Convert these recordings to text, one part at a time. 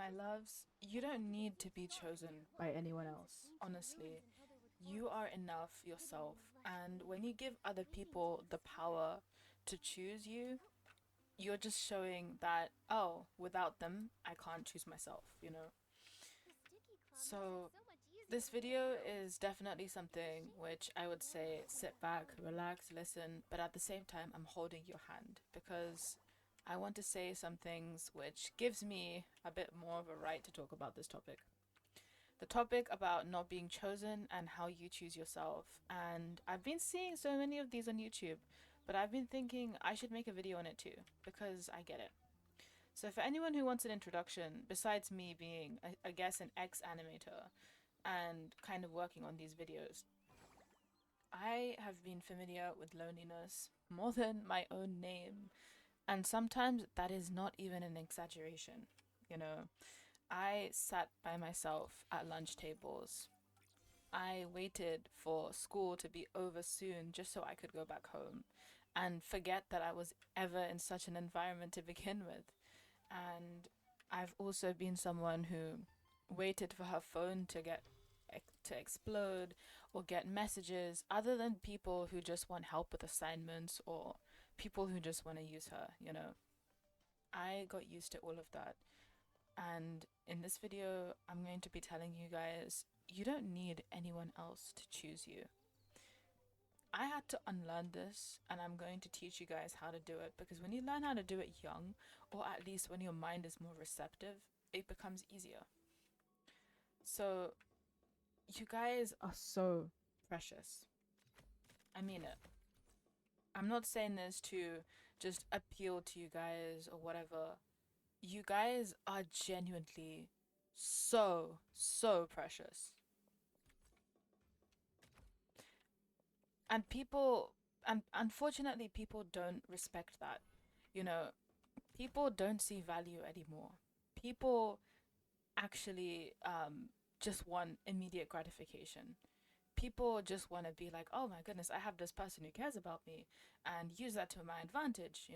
My loves, you don't need to be chosen by anyone else, honestly. You are enough yourself, and when you give other people the power to choose you, you're just showing that, oh, without them, I can't choose myself. So, this video is definitely something which I would say sit back, relax, listen, but at the same time, I'm holding your hand because I want to say some things which gives me a bit more of a right to talk about this topic. The topic about not being chosen and how you choose yourself. And I've been seeing so many of these on YouTube, but I've been thinking I should make a video on it too because I get it. So, for anyone who wants an introduction, besides me being, I guess, an ex animator and kind of working on these videos, I have been familiar with loneliness more than my own name. And sometimes that is not even an exaggeration. You know, I sat by myself at lunch tables. I waited for school to be over soon just so I could go back home and forget that I was ever in such an environment to begin with. And I've also been someone who waited for her phone to explode or get messages other than people who just want help with assignments or people who just want to use her. I got used to all of that. And in this video, I'm going to be telling you guys you don't need anyone else to choose you. I had to unlearn this, and I'm going to teach you guys how to do it because when you learn how to do it young, or at least when your mind is more receptive, it becomes easier. So, you guys are so precious. I mean it. I'm not saying this to just appeal to you guys or whatever. You guys are genuinely so, so precious. And unfortunately, people don't respect that. You know, people don't see value anymore. People actually just want immediate gratification. People just want to be like, oh my goodness, I have this person who cares about me and use that to my advantage.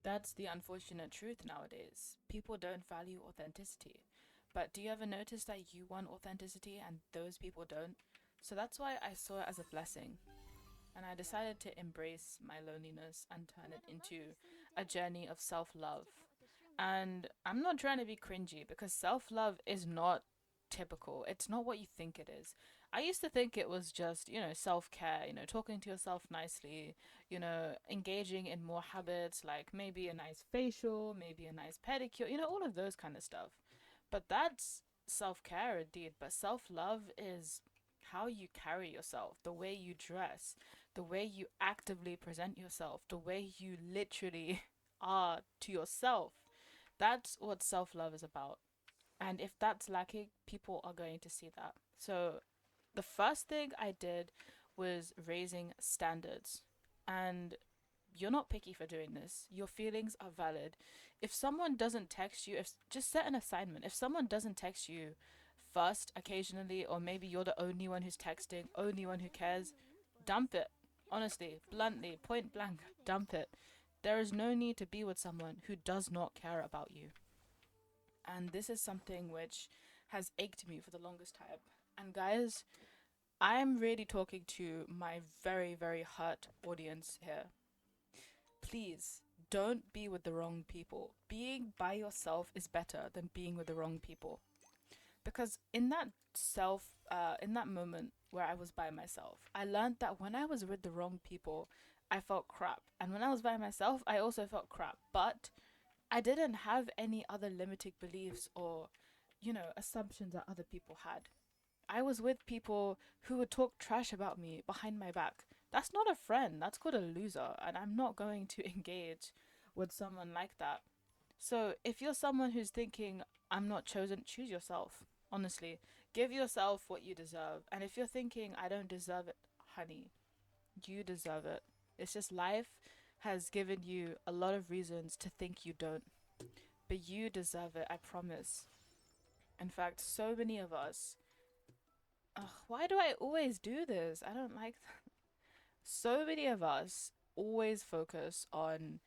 That's the unfortunate truth nowadays. People don't value authenticity. But do you ever notice that you want authenticity and those people don't? So that's why I saw it as a blessing. And I decided to embrace my loneliness and turn it into a journey of self love. And I'm not trying to be cringy because self love is not typical. It's not what you think it is. I used to think it was just, self care, talking to yourself nicely, engaging in more habits like maybe a nice facial, maybe a nice pedicure, all of those kind of stuff. But that's self care indeed. But self love is how you carry yourself, the way you dress, the way you actively present yourself, the way you literally are to yourself. That's what self love is about. And if that's lacking, people are going to see that. So the first thing I did was raising standards. And you're not picky for doing this. Your feelings are valid. If someone doesn't text you, if just set an assignment. If someone doesn't text you first occasionally, or maybe you're the only one who's texting, only one who cares, dump it. Honestly, bluntly, point blank, dump it. There is no need to be with someone who does not care about you. And this is something which has ached me for the longest time. And guys, I'm really talking to my very, very hurt audience here. Please don't be with the wrong people. Being by yourself is better than being with the wrong people. Because in that moment where I was by myself, I learned that when I was with the wrong people, I felt crap. And when I was by myself, I also felt crap. But I didn't have any other limiting beliefs or, assumptions that other people had. I was with people who would talk trash about me behind my back. That's not a friend, that's called a loser, and I'm not going to engage with someone like that. So, if you're someone who's thinking, I'm not chosen, choose yourself. Honestly, give yourself what you deserve. And if you're thinking, I don't deserve it, honey, you deserve it. It's just life has given you a lot of reasons to think you don't. But you deserve it, I promise. In fact, so many of us. Ugh, why do I always do this? I don't like that. So many of us always focus on,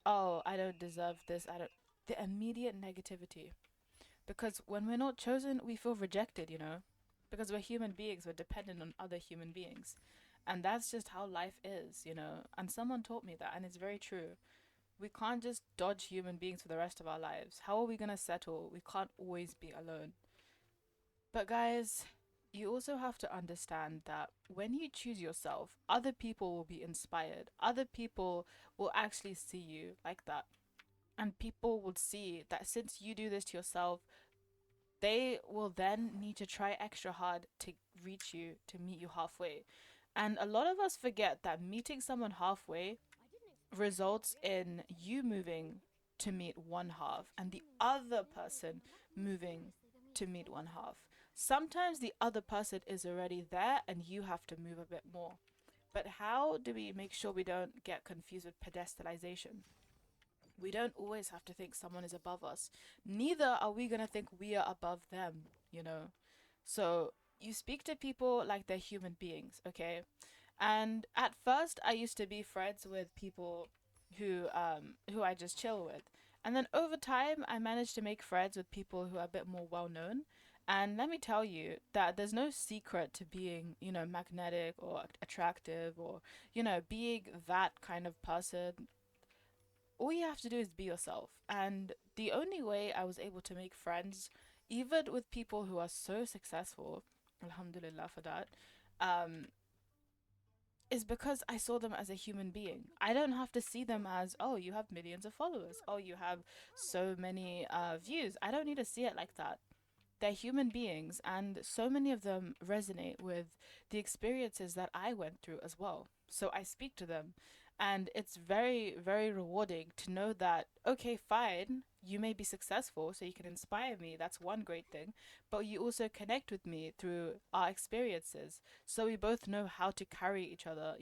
oh, I don't deserve this. I don't. the immediate negativity. Because when we're not chosen, we feel rejected, because we're human beings, we're dependent on other human beings. And that's just how life is. And someone taught me that, and it's very true. We can't just dodge human beings for the rest of our lives. How are we going to settle? We can't always be alone. But guys, you also have to understand that when you choose yourself, other people will be inspired. Other people will actually see you like that. And people will see that since you do this to yourself, they will then need to try extra hard to reach you, to meet you halfway. And a lot of us forget that meeting someone halfway results in you moving to meet one half and the other person moving to meet one half. Sometimes the other person is already there and you have to move a bit more. But how do we make sure we don't get confused with pedestalization? We don't always have to think someone is above us. Neither are we going to think we are above them. So you speak to people like they're human beings, okay? And at first, I used to be friends with people who I just chill with, and then over time, I managed to make friends with people who are a bit more well known. And let me tell you that there's no secret to being, magnetic or attractive or, being that kind of person. All you have to do is be yourself. And the only way I was able to make friends, even with people who are so successful, alhamdulillah for that, um, is because I saw them as a human being. I don't have to see them as, oh, you have millions of followers. Oh, you have so many views. I don't need to see it like that. They're human beings, and so many of them resonate with the experiences that I went through as well. So I speak to them, and it's very, very rewarding to know that, okay, fine, you may be successful, so you can inspire me. That's one great thing. But you also connect with me through our experiences, so we both know how to carry each other.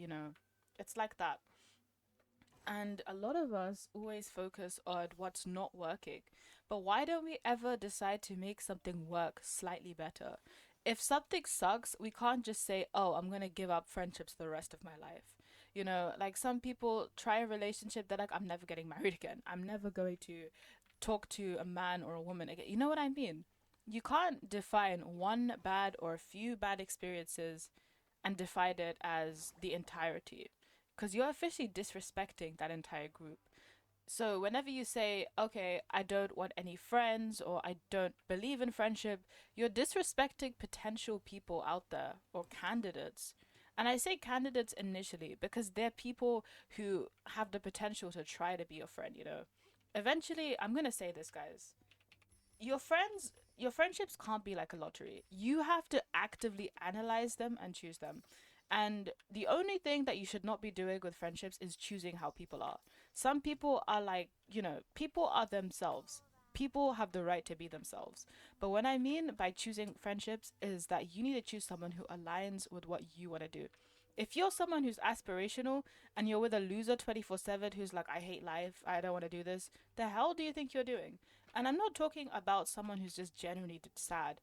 It's like that. And a lot of us always focus on what's not working. But why don't we ever decide to make something work slightly better? If something sucks, we can't just say, oh, I'm going to give up friendships the rest of my life. Like some people try a relationship, they're like, I'm never getting married again. I'm never going to talk to a man or a woman again. You know what I mean? You can't define one bad or a few bad experiences and define it as the entirety, because you're officially disrespecting that entire group. So whenever you say, okay, I don't want any friends or I don't believe in friendship, you're disrespecting potential people out there or candidates. And I say candidates initially because they're people who have the potential to try to be your friend. Eventually, I'm going to say this, guys. Your friendships can't be like a lottery. You have to actively analyze them and choose them. And the only thing that you should not be doing with friendships is choosing how people are. Some people are like, people are themselves. People have the right to be themselves. But what I mean by choosing friendships is that you need to choose someone who aligns with what you want to do. If you're someone who's aspirational and you're with a loser 24/7 who's like, I hate life, I don't want to do this, the hell do you think you're doing? And I'm not talking about someone who's just genuinely sad.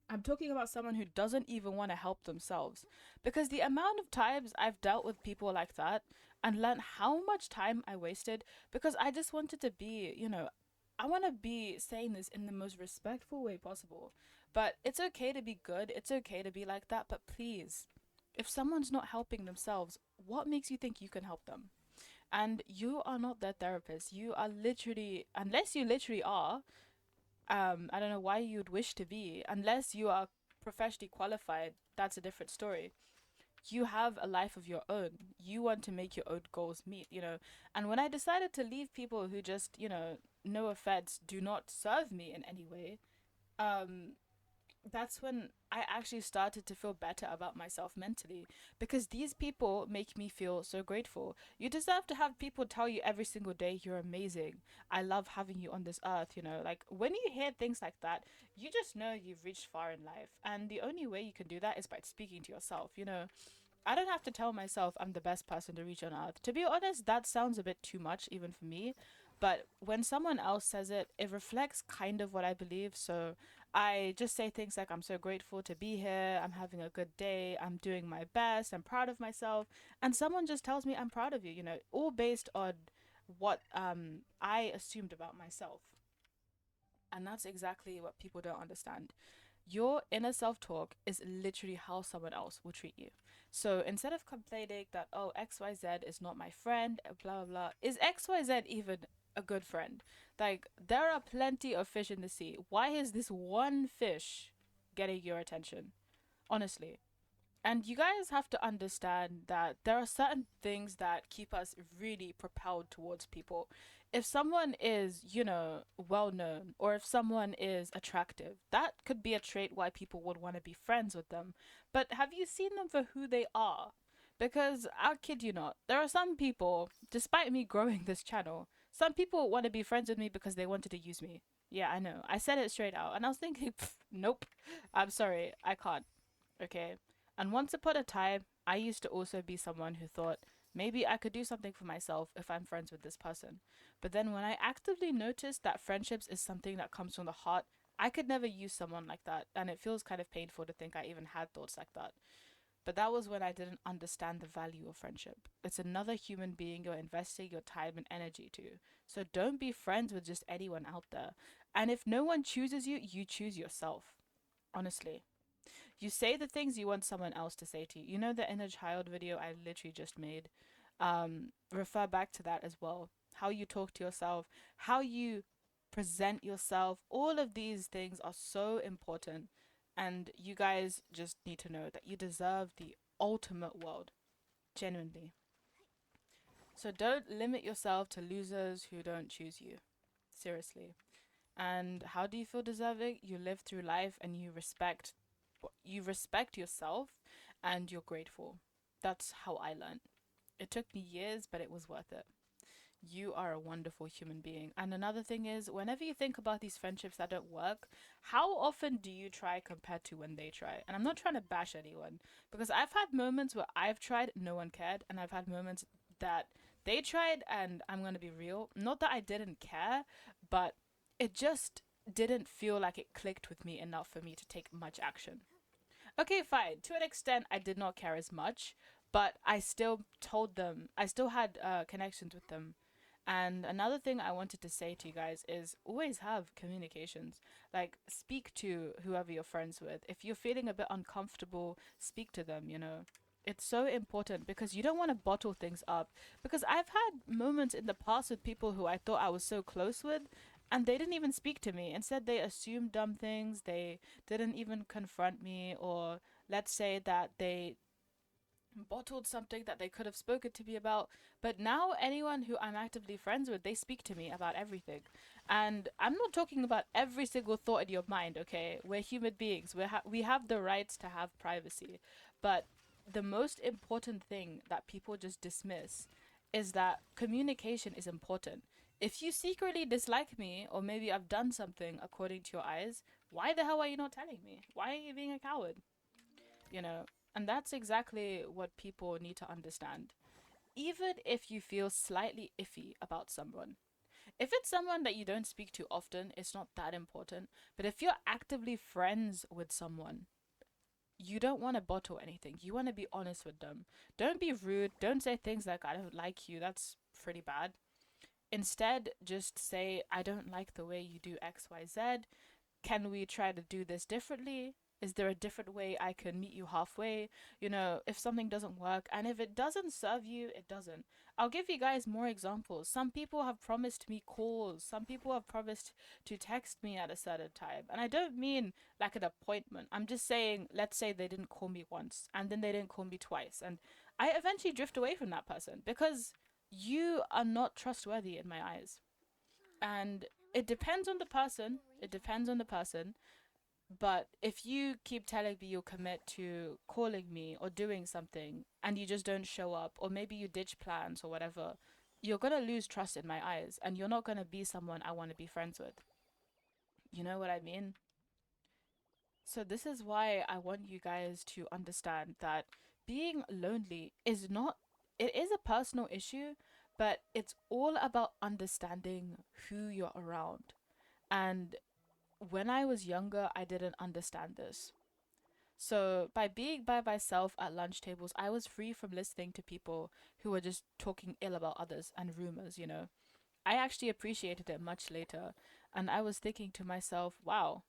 I'm talking about someone who doesn't even want to help themselves. Because the amount of times I've dealt with people like that and learned how much time I wasted because I just wanted to be. I want to be saying this in the most respectful way possible. But it's okay to be good, it's okay to be like that, but please, if someone's not helping themselves, what makes you think you can help them? And you are not their therapist. You are literally, unless you literally are, I don't know why you'd wish to be, unless you are professionally qualified, that's a different story. You have a life of your own. You want to make your own goals meet. And when I decided to leave people who just, no offense, do not serve me in any way, um, that's when I actually started to feel better about myself mentally, because these people make me feel so grateful. You deserve to have people tell you every single day you're amazing. I love having you on this earth. Like when you hear things like that, you just know you've reached far in life. And the only way you can do that is by speaking to yourself. I don't have to tell myself I'm the best person to reach on earth. To be honest, that sounds a bit too much even for me. But when someone else says it, it reflects kind of what I believe. So I just say things like, I'm so grateful to be here. I'm having a good day. I'm doing my best. I'm proud of myself. And someone just tells me, I'm proud of you, all based on what I assumed about myself. And that's exactly what people don't understand. Your inner self talk is literally how someone else will treat you. So instead of complaining that, oh, XYZ is not my friend, blah, blah, blah, is XYZ even a good friend? Like, there are plenty of fish in the sea. Why is this one fish getting your attention? Honestly. And you guys have to understand that there are certain things that keep us really propelled towards people. If someone is, well known, or if someone is attractive, that could be a trait why people would want to be friends with them. But have you seen them for who they are? Because I'll kid you not, there are some people, despite me growing this channel, some people want to be friends with me because they wanted to use me. Yeah, I know. I said it straight out. And I was thinking, nope, I'm sorry, I can't. Okay. And once upon a time, I used to also be someone who thought maybe I could do something for myself if I'm friends with this person. But then when I actively noticed that friendships is something that comes from the heart, I could never use someone like that. And it feels kind of painful to think I even had thoughts like that. But that was when I didn't understand the value of friendship. It's another human being you're investing your time and energy to. So don't be friends with just anyone out there. And if no one chooses you, you choose yourself. Honestly. You say the things you want someone else to say to you. You know the inner child video I literally just made? Refer back to that as well. How you talk to yourself, how you present yourself, all of these things are so important. And you guys just need to know that you deserve the ultimate world. Genuinely. So don't limit yourself to losers who don't choose you. Seriously. And how do you feel deserving? You live through life and you respect yourself and you're grateful. That's how I learned. It took me years, but it was worth it. You are a wonderful human being. And another thing is, whenever you think about these friendships that don't work, how often do you try compared to when they try? And I'm not trying to bash anyone because I've had moments where I've tried, no one cared, and I've had moments that they tried, and I'm going to be real. Not that I didn't care, but it just didn't feel like it clicked with me enough for me to take much action. Okay, fine. To an extent, I did not care as much, but I still told them, I still had connections with them. And another thing I wanted to say to you guys is always have communications. Like, speak to whoever you're friends with. If you're feeling a bit uncomfortable, speak to them. It's so important because you don't want to bottle things up. Because I've had moments in the past with people who I thought I was so close with, and they didn't even speak to me. Instead, they assumed dumb things. They didn't even confront me, or let's say that they bottled something that they could have spoken to me about. But now, anyone who I'm actively friends with, they speak to me about everything. And I'm not talking about every single thought in your mind, okay? We're human beings. We have the rights to have privacy. But the most important thing that people just dismiss is that communication is important. If you secretly dislike me, or maybe I've done something according to your eyes, why the hell are you not telling me? Why are you being a coward? You know, and that's exactly what people need to understand. Even if you feel slightly iffy about someone, if it's someone that you don't speak to often, it's not that important. But if you're actively friends with someone, you don't want to bottle anything. You want to be honest with them. Don't be rude. Don't say things like, I don't like you. That's pretty bad. Instead, just say, I don't like the way you do XYZ. Can we try to do this differently? Is there a different way I can meet you halfway? If something doesn't work, and if it doesn't serve you, it doesn't. I'll give you guys more examples. Some people have promised me calls, some people have promised to text me at a certain time. And I don't mean like an appointment. I'm just saying, let's say they didn't call me once, and then they didn't call me twice. And I eventually drift away from that person because you are not trustworthy in my eyes. And it depends on the person. It depends on the person. But if you keep telling me you'll commit to calling me or doing something and you just don't show up, or maybe you ditch plans or whatever, you're gonna lose trust in my eyes and you're not gonna be someone I wanna be friends with. You know what I mean? So, this is why I want you guys to understand that being lonely is not, it is a personal issue, but it's all about understanding who you're around. And when I was younger, I didn't understand this. So by being by myself at lunch tables, I was free from listening to people who were just talking ill about others and rumors, you know. I actually appreciated it much later, and I was thinking to myself, wow,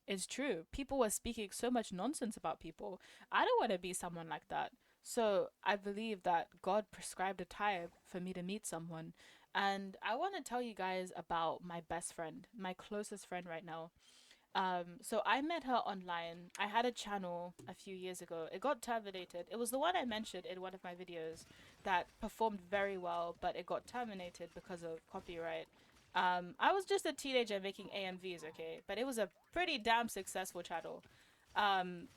it's true. People were speaking so much nonsense about people. I don't want to be someone like that. So I believe that God prescribed a time for me to meet someone. And I want to tell you guys about my best friend, my closest friend right now. So I met her online. I had a channel a few years ago. It got terminated. It was the one I mentioned in one of my videos that performed very well, but it got terminated because of copyright. I was just a teenager making AMVs, okay, but it was a pretty damn successful channel. Um,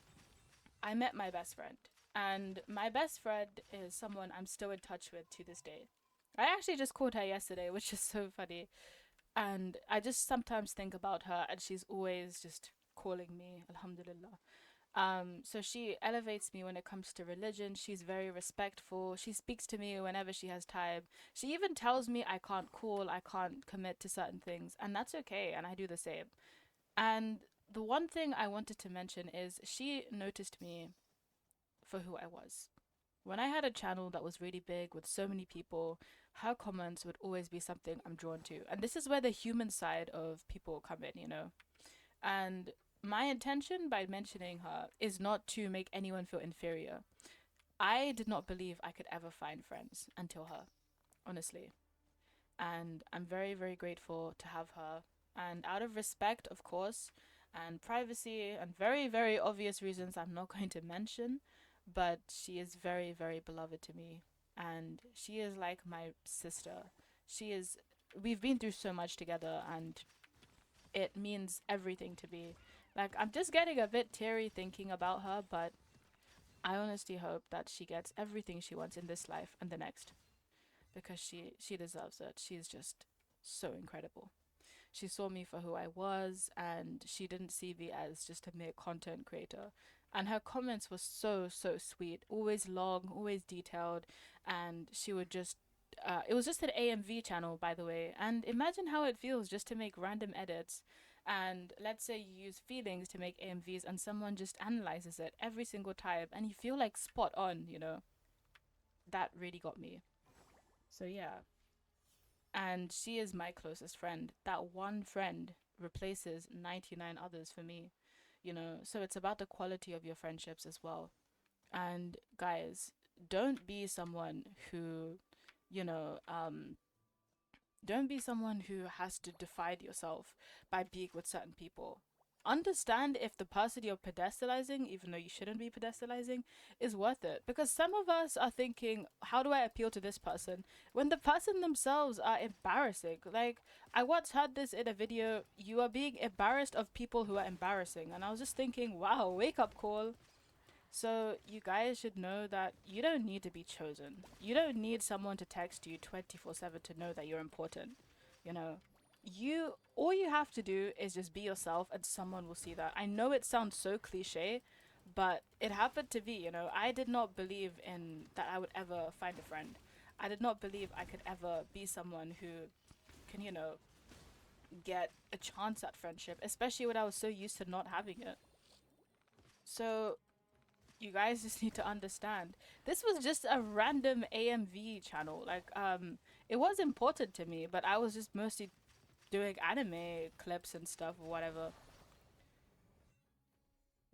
I met my best friend, and my best friend is someone I'm still in touch with to this day. I actually just called her yesterday, which is so funny, and I just sometimes think about her, and she's always just calling me, Alhamdulillah. So she elevates me when it comes to religion. She's very respectful. She speaks to me whenever she has time. She even tells me I can't call, I can't commit to certain things, and that's okay, and I do the same. And the one thing I wanted to mention is she noticed me for who I was. When I had a channel that was really big with so many people, her comments would always be something I'm drawn to. And this is where the human side of people come in, you know? And my intention by mentioning her is not to make anyone feel inferior. I did not believe I could ever find friends until her, honestly. And I'm very, very grateful to have her. And out of respect, of course, and privacy, and very, very obvious reasons I'm not going to mention, but she is very, very beloved to me. And she is like my sister. She is, we've been through so much together, and it means everything to me. Like, I'm just getting a bit teary thinking about her, but I honestly hope that she gets everything she wants in this life and the next because she deserves it. She's just so incredible. She saw me for who I was and she didn't see me as just a mere content creator. And her comments were so so sweet, always long, always detailed, and she would just it was just an AMV channel, by the way, and imagine how it feels just to make random edits. And let's say you use feelings to make AMVs and someone just analyzes it every single time and you feel like spot on, you know. That really got me. So yeah, and she is my closest friend. That one friend replaces 99 others for me, you know. So it's about the quality of your friendships as well. And guys, don't be someone who, you know, don't be someone who has to define yourself by being with certain people. Understand if the person you're pedestalizing, even though you shouldn't be pedestalizing, is worth it. Because some of us are thinking, how do I appeal to this person? When the person themselves are embarrassing. Like, I once heard this in a video, you are being embarrassed of people who are embarrassing. And I was just thinking, wow, wake up call. So you guys should know that you don't need to be chosen. You don't need someone to text you 24/7 to know that you're important. You know, you all you have to do is just be yourself and someone will see that. I know it sounds so cliche, but it happened to me, you know. I did not believe in that I would ever find a friend. I did not believe I could ever be someone who can, you know, get a chance at friendship, especially when I was so used to not having it. So you guys just need to understand this was just a random AMV channel. Like it was important to me, but I was just mostly doing anime clips and stuff or whatever.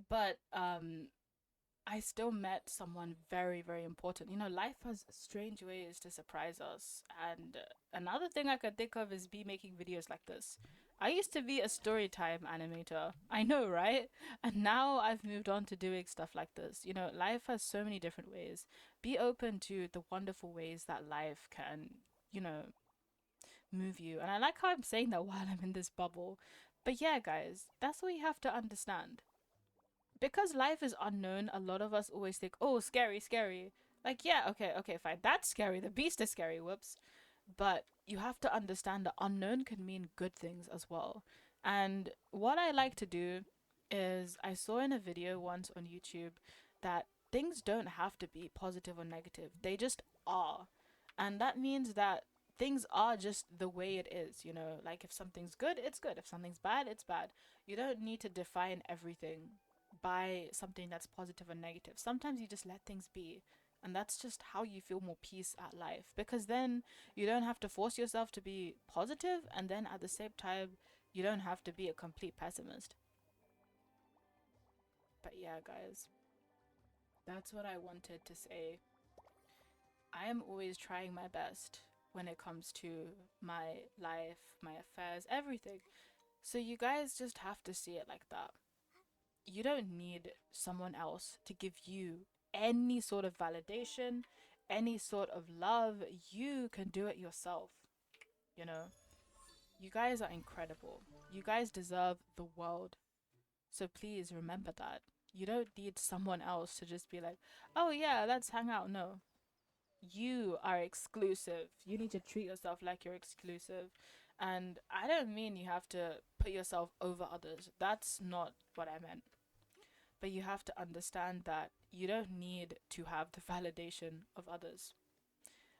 But I still met someone very, very important. You know, life has strange ways to surprise us. And another thing I could think of is me making videos like this. I used to be a storytime animator. I know, right? And now I've moved on to doing stuff like this. You know, life has so many different ways. Be open to the wonderful ways that life can, you know, move you. And I like how I'm saying that while I'm in this bubble. But yeah, guys, that's what you have to understand because life is unknown, a lot of us always think, oh, scary, scary. Like, yeah, okay, okay, fine. That's scary. The beast is scary, whoops. But you have to understand the unknown can mean good things as well. And what I like to do is I saw in a video once on YouTube that things don't have to be positive or negative, they just are. And that means that things are just the way it is, you know, like if something's good, it's good. If something's bad, it's bad. You don't need to define everything by something that's positive or negative. Sometimes you just let things be. And that's just how you feel more peace at life. Because then you don't have to force yourself to be positive, and then at the same time, you don't have to be a complete pessimist. But yeah, guys, that's what I wanted to say. I am always trying my best when it comes to my life, my affairs, everything. So you guys just have to see it like that. You don't need someone else to give you any sort of validation, any sort of love. You can do it yourself. You know, you guys are incredible. You guys deserve the world. So please remember that. You don't need someone else to just be like, oh yeah, let's hang out. No. You are exclusive. You need to treat yourself like you're exclusive. And I don't mean you have to put yourself over others. That's not what I meant. But you have to understand that you don't need to have the validation of others.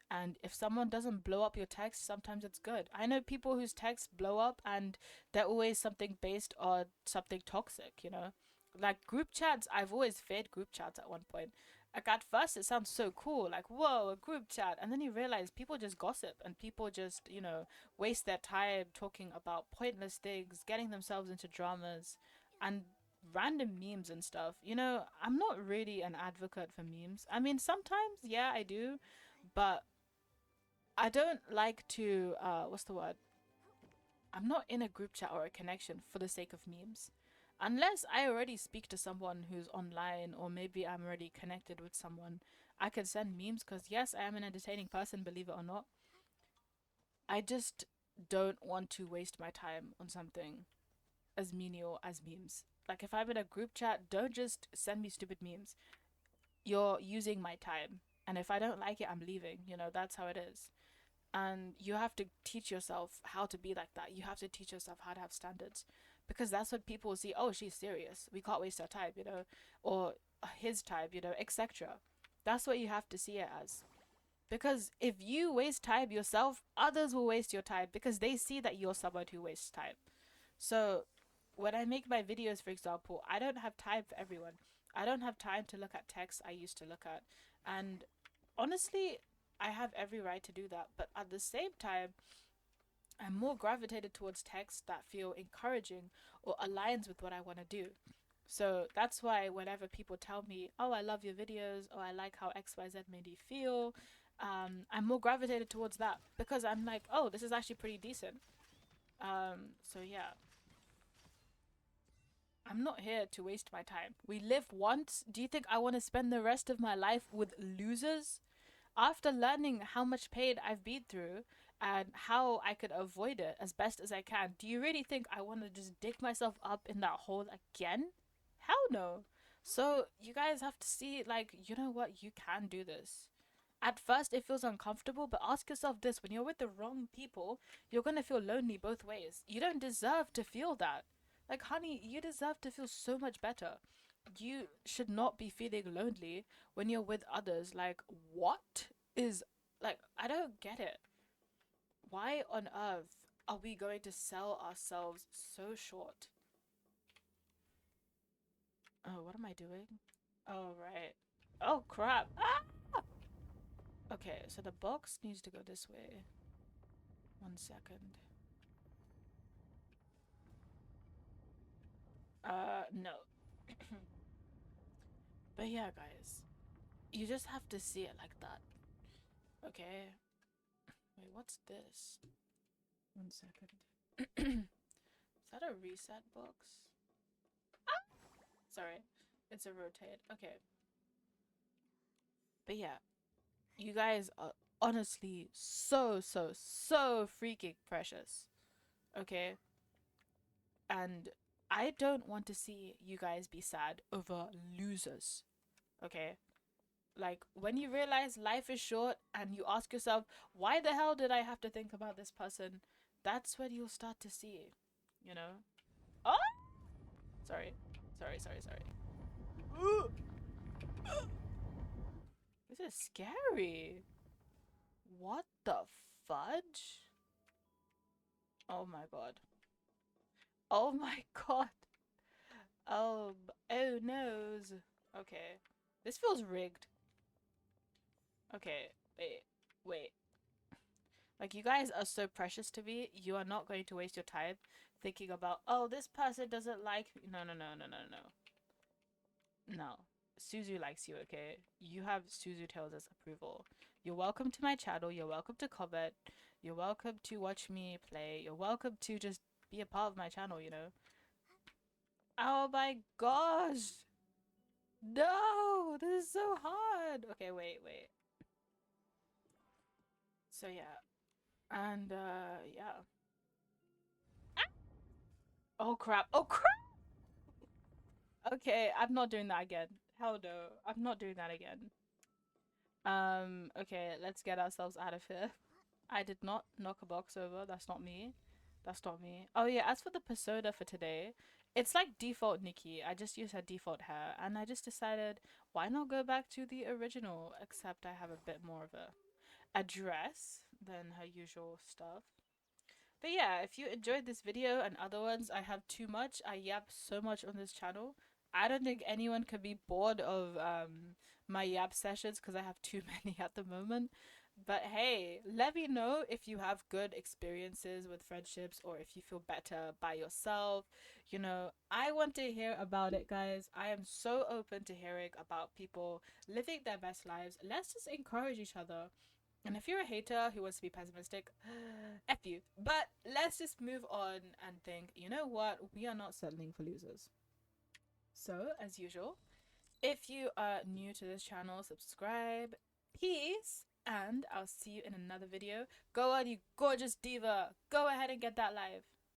And if someone doesn't blow up your text, sometimes it's good. I know people whose texts blow up and they're always something based on something toxic, you know? Like group chats, I've always feared group chats at one point. Like at first it sounds so cool, like whoa, a group chat. And then you realize people just gossip and people just, you know, waste their time talking about pointless things, getting themselves into dramas and random memes and stuff. You know, I'm not really an advocate for memes. I mean, sometimes, yeah, I do, but I don't like to what's the word? I'm not in a group chat or a connection for the sake of memes. Unless I already speak to someone who's online or maybe I'm already connected with someone, I could send memes because yes, I am an entertaining person, believe it or not. I just don't want to waste my time on something as menial as memes. Like if I'm in a group chat, don't just send me stupid memes. You're using my time. And if I don't like it, I'm leaving. You know, that's how it is. And you have to teach yourself how to be like that. You have to teach yourself how to have standards, because that's what people see. Oh, she's serious, we can't waste our time, you know, or his time, you know, etc. That's what you have to see it as, because if you waste time yourself, others will waste your time because they see that you're someone who wastes time. So when I make my videos, for example, I don't have time for everyone. I don't have time to look at texts I used to look at. And honestly, I have every right to do that. But at the same time, I'm more gravitated towards texts that feel encouraging or aligns with what I want to do. So that's why whenever people tell me, oh, I love your videos, or I like how XYZ made you feel, I'm more gravitated towards that because I'm like, oh, this is actually pretty decent. So yeah, I'm not here to waste my time. We live once. Do you think I want to spend the rest of my life with losers? After learning how much pain I've been through and how I could avoid it as best as I can, do you really think I want to just dig myself up in that hole again? Hell no. So you guys have to see, like, you know what? You can do this. At first, it feels uncomfortable, but ask yourself this: when you're with the wrong people, you're gonna feel lonely both ways. You don't deserve to feel that. Like, honey, you deserve to feel so much better. You should not be feeling lonely when you're with others. Like, what is, like, I don't get it. Why on earth are we going to sell ourselves so short? Oh, what am I doing? Oh, right. Oh, crap. Ah! Okay, so the box needs to go this way. 1 second. No. But yeah, guys, you just have to see it like that. Okay? Wait, what's this? 1 second. Is that a reset box? Ah! Sorry. It's a rotate. Okay. But yeah, you guys are honestly so freaking precious. Okay? And I don't want to see you guys be sad over losers. Okay? Like, when you realize life is short and you ask yourself, why the hell did I have to think about this person? That's when you'll start to see, you know? Oh! Sorry. Sorry. Ooh! This is scary. What the fudge? Oh my god. Oh my god. Oh noes. Okay. This feels rigged. Okay, wait. Like, you guys are so precious to me. You are not going to waste your time thinking about, oh, this person doesn't like me. No, no, no, no, no, no. No. Suzu likes you, okay? You have Suzu Tales' approval. You're welcome to my channel. You're welcome to comment. You're welcome to watch me play. You're welcome to just be a part of my channel, you know? Oh my gosh! No! This is so hard! Okay, wait. So yeah. And, yeah. Oh crap. Oh crap! Okay, I'm not doing that again. Hell no. I'm not doing that again. Okay, let's get ourselves out of here. I did not knock a box over. That's not me. That's not me. Oh yeah, as for the persona for today, it's like default Nikki. I just used her default hair and I just decided why not go back to the original, except I have a bit more of a dress than her usual stuff. But yeah, if you enjoyed this video and other ones, I have too much. I yap so much on this channel. I don't think anyone could be bored of my yap sessions because I have too many at the moment. But hey, let me know if you have good experiences with friendships or if you feel better by yourself. You know, I want to hear about it, guys. I am so open to hearing about people living their best lives. Let's just encourage each other. And if you're a hater who wants to be pessimistic, F you. But let's just move on and think, you know what? We are not settling for losers. So, as usual, if you are new to this channel, subscribe. Peace. And I'll see you in another video. Go on, you gorgeous diva. Go ahead and get that live.